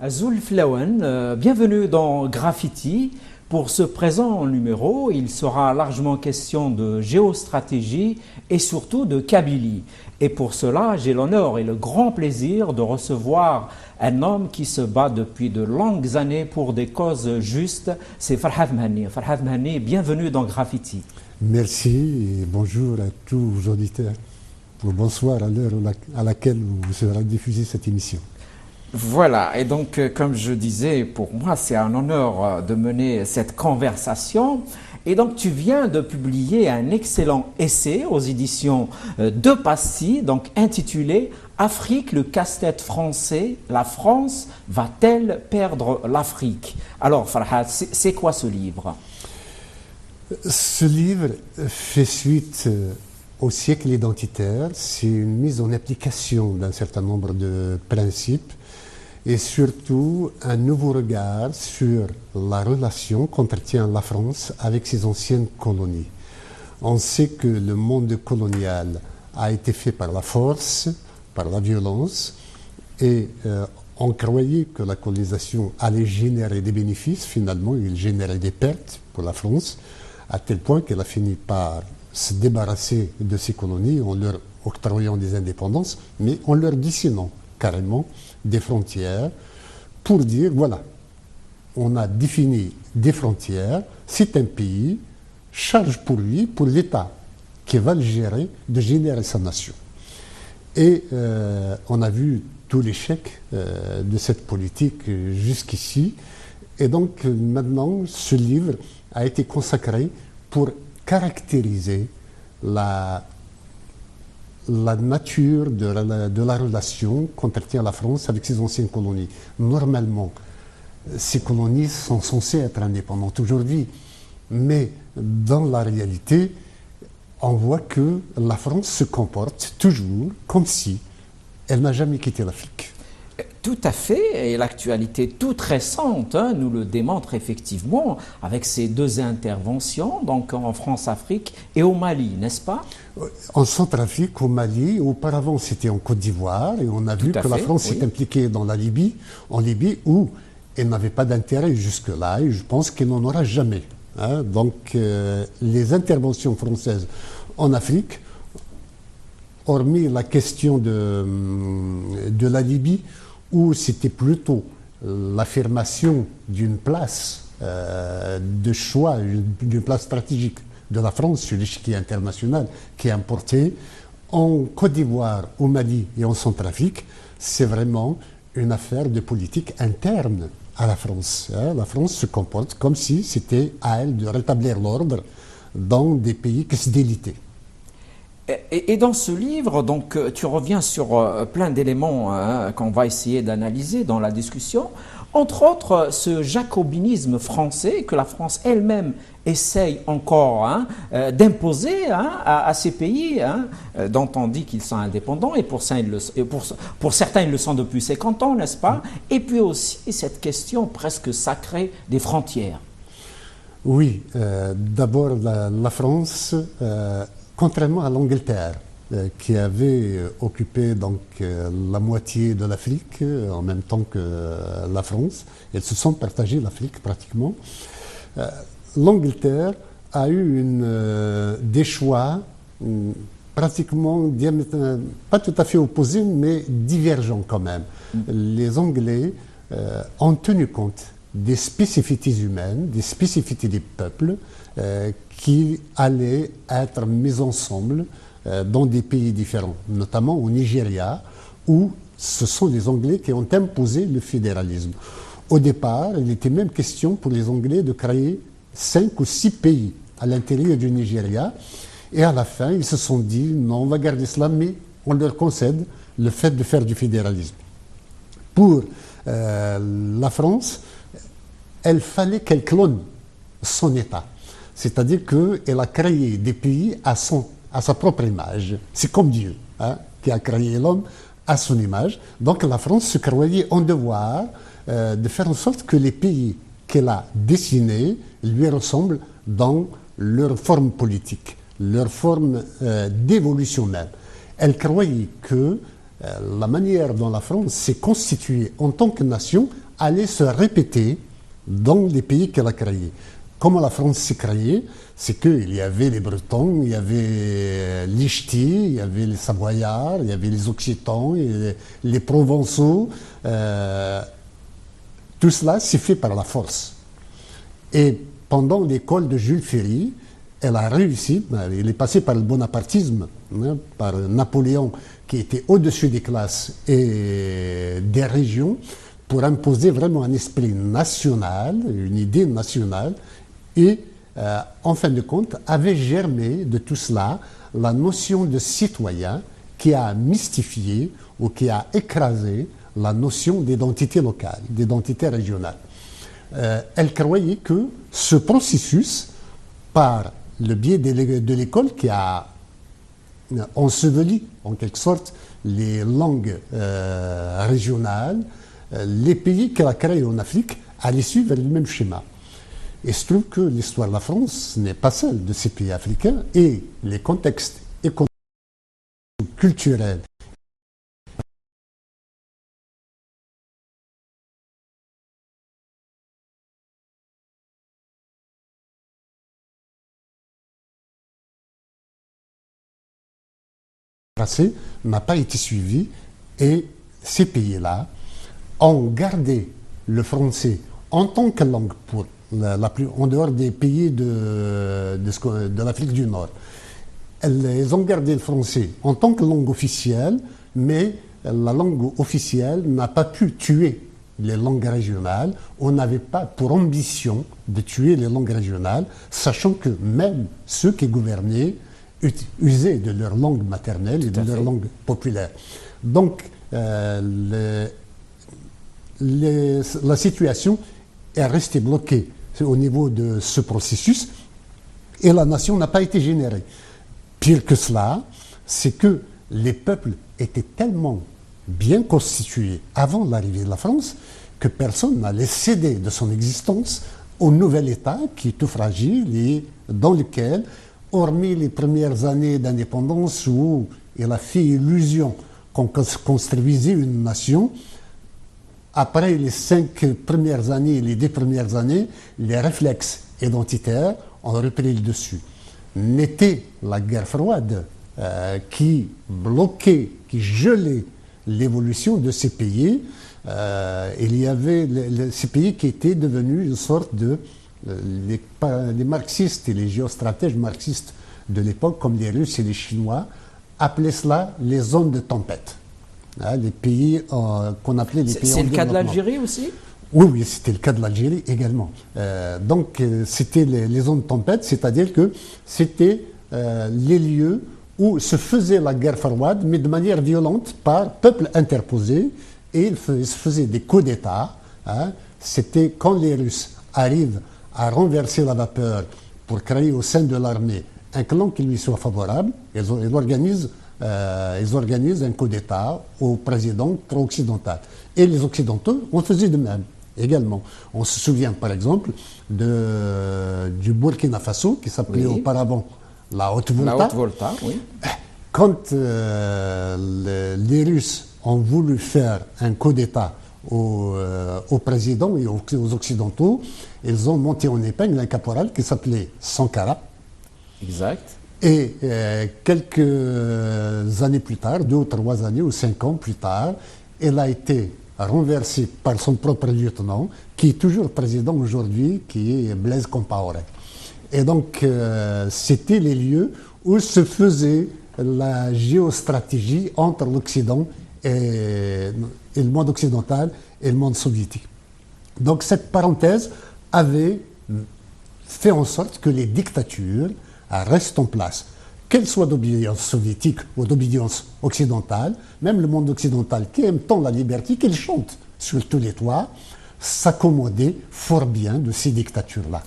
Azul Flawen, bienvenue dans Graffiti. Pour ce présent numéro, il sera largement question de géostratégie et surtout de Kabylie. Et pour cela, j'ai l'honneur et le grand plaisir de recevoir un homme qui se bat depuis de longues années pour des causes justes, c'est Farhad Mehani. Farhad Mehani, bienvenue dans Graffiti. Merci et bonjour à tous vos auditeurs. Bonsoir à l'heure à laquelle vous sera diffusée cette émission. Voilà, et donc comme je disais, pour moi c'est un honneur de mener cette conversation. Et donc tu viens de publier un excellent essai aux éditions de Passy, donc intitulé « Afrique, le casse-tête français, la France va-t-elle perdre l'Afrique ?» Alors Farhad, c'est quoi ce livre? Ce livre fait suite au siècle identitaire. C'est une mise en application d'un certain nombre de principes et surtout un nouveau regard sur la relation qu'entretient la France avec ses anciennes colonies. On sait que le monde colonial a été fait par la force, par la violence, et on croyait que la colonisation allait générer des bénéfices. Finalement, il générait des pertes pour la France, à tel point qu'elle a fini par se débarrasser de ces colonies en leur octroyant des indépendances, mais en leur dessinant carrément des frontières pour dire, voilà, on a défini des frontières, c'est un pays, charge pour lui, pour l'État qui va le gérer, de générer sa nation. Et on a vu tout l'échec de cette politique jusqu'ici. Et donc maintenant, ce livre a été consacré pour caractériser la nature de la relation qu'entretient la France avec ses anciennes colonies. Normalement, ces colonies sont censées être indépendantes aujourd'hui, mais dans la réalité, on voit que la France se comporte toujours comme si elle n'a jamais quitté l'Afrique. Tout à fait, et l'actualité toute récente nous le démontre effectivement avec ces deux interventions, donc en France-Afrique et au Mali, n'est-ce pas? En Centrafrique, au Mali, auparavant c'était en Côte d'Ivoire, et on a vu que la France s'est impliquée dans la Libye, en Libye où elle n'avait pas d'intérêt jusque-là, et je pense qu'elle n'en aura jamais. Donc les interventions françaises en Afrique, hormis la question de la Libye, où c'était plutôt l'affirmation d'une place de choix, d'une place stratégique de la France sur l'échiquier international qui est importée. En Côte d'Ivoire, au Mali et en Centrafrique, c'est vraiment une affaire de politique interne à la France. La France se comporte comme si c'était à elle de rétablir l'ordre dans des pays qui se délitaient. Et dans ce livre, donc, tu reviens sur plein d'éléments qu'on va essayer d'analyser dans la discussion. Entre autres, ce jacobinisme français que la France elle-même essaye encore d'imposer à ces pays dont on dit qu'ils sont indépendants, et pour certains ils le sont depuis 50 ans, n'est-ce pas? Et puis aussi cette question presque sacrée des frontières. Oui, d'abord la France... contrairement à l'Angleterre, qui avait occupé donc la moitié de l'Afrique en même temps que la France, elles se sont partagées l'Afrique pratiquement. L'Angleterre a eu des choix pratiquement pas tout à fait opposés, mais divergents quand même. Les Anglais ont tenu compte des spécificités humaines, des spécificités des peuples qui allaient être mis ensemble dans des pays différents, notamment au Nigeria, où ce sont les Anglais qui ont imposé le fédéralisme. Au départ, il était même question pour les Anglais de créer 5 ou 6 pays à l'intérieur du Nigeria, et à la fin, ils se sont dit, non, on va garder cela, mais on leur concède le fait de faire du fédéralisme. Pour la France, il fallait qu'elle clone son État. C'est-à-dire qu'elle a créé des pays à sa propre image. C'est comme Dieu qui a créé l'homme à son image. Donc la France se croyait en devoir de faire en sorte que les pays qu'elle a dessinés lui ressemblent dans leur forme politique, leur forme d'évolution même. Elle croyait que la manière dont la France s'est constituée en tant que nation allait se répéter dans les pays qu'elle a créés. Comment la France s'est créée, c'est qu'il y avait les Bretons, il y avait les Ch'tis, il y avait les Savoyards, il y avait les Occitans, les Provençaux. Tout cela s'est fait par la force. Et pendant l'école de Jules Ferry, elle a réussi, elle est passée par le bonapartisme, hein, par Napoléon, qui était au-dessus des classes et des régions, pour imposer vraiment un esprit national, une idée nationale, et en fin de compte, avait germé de tout cela la notion de citoyen qui a mystifié ou qui a écrasé la notion d'identité locale, d'identité régionale. Elle croyait que ce processus, par le biais de l'école qui a enseveli en quelque sorte les langues régionales, les pays qu'elle a créés en Afrique allaient suivre le même schéma. Et je trouve que l'histoire de la France n'est pas celle de ces pays africains et les contextes économiques, culturels, n'a pas été suivi et ces pays-là ont gardé le français en tant que langue pour en dehors des pays de l'Afrique du Nord. Ils ont gardé le français en tant que langue officielle, mais la langue officielle n'a pas pu tuer les langues régionales. On n'avait pas pour ambition de tuer les langues régionales, sachant que même ceux qui gouvernaient usaient de leur langue maternelle et de leur langue populaire. Donc, la situation est restée bloquée au niveau de ce processus et la nation n'a pas été générée. Pire que cela, c'est que les peuples étaient tellement bien constitués avant l'arrivée de la France que personne n'allait céder de son existence au nouvel État qui est tout fragile et dans lequel, hormis les premières années d'indépendance où il a fait illusion qu'on construisait une nation, après les 5 premières années, les 10 premières années, les réflexes identitaires ont repris le dessus. N'était la guerre froide qui bloquait, qui gelait l'évolution de ces pays. Il y avait ces pays qui étaient devenus une sorte de... les marxistes et les géostratèges marxistes de l'époque, comme les Russes et les Chinois, appelaient cela les zones de tempête. Les pays qu'on appelait les pays en développement. C'est le cas de l'Algérie aussi ? Oui, c'était le cas de l'Algérie également. Donc, c'était les zones de tempête, c'est-à-dire que c'était les lieux où se faisait la guerre froide, mais de manière violente, par peuple interposé, et il se faisait des coups d'État. C'était quand les Russes arrivent à renverser la vapeur pour créer au sein de l'armée un clan qui lui soit favorable, ils organisent un coup d'État au président pro-occidental. Et les Occidentaux, on faisait de même également. On se souvient par exemple du Burkina Faso, qui s'appelait auparavant la Haute-Volta. La Haute-Volta, oui. Quand les Russes ont voulu faire un coup d'État au président et aux Occidentaux, ils ont monté en épingle un caporal qui s'appelait Sankara. Exact. Et quelques années plus tard, 2 ou 3 années ou 5 ans plus tard, elle a été renversée par son propre lieutenant, qui est toujours président aujourd'hui, qui est Blaise Compaoré. Et donc, c'était les lieux où se faisait la géostratégie entre l'Occident et le monde occidental et le monde soviétique. Donc, cette parenthèse avait fait en sorte que les dictatures restent en place, qu'elles soient d'obédience soviétique ou d'obédience occidentale. Même le monde occidental, qui aime tant la liberté, qu'il chante sur tous les toits, s'accommodait fort bien de ces dictatures-là.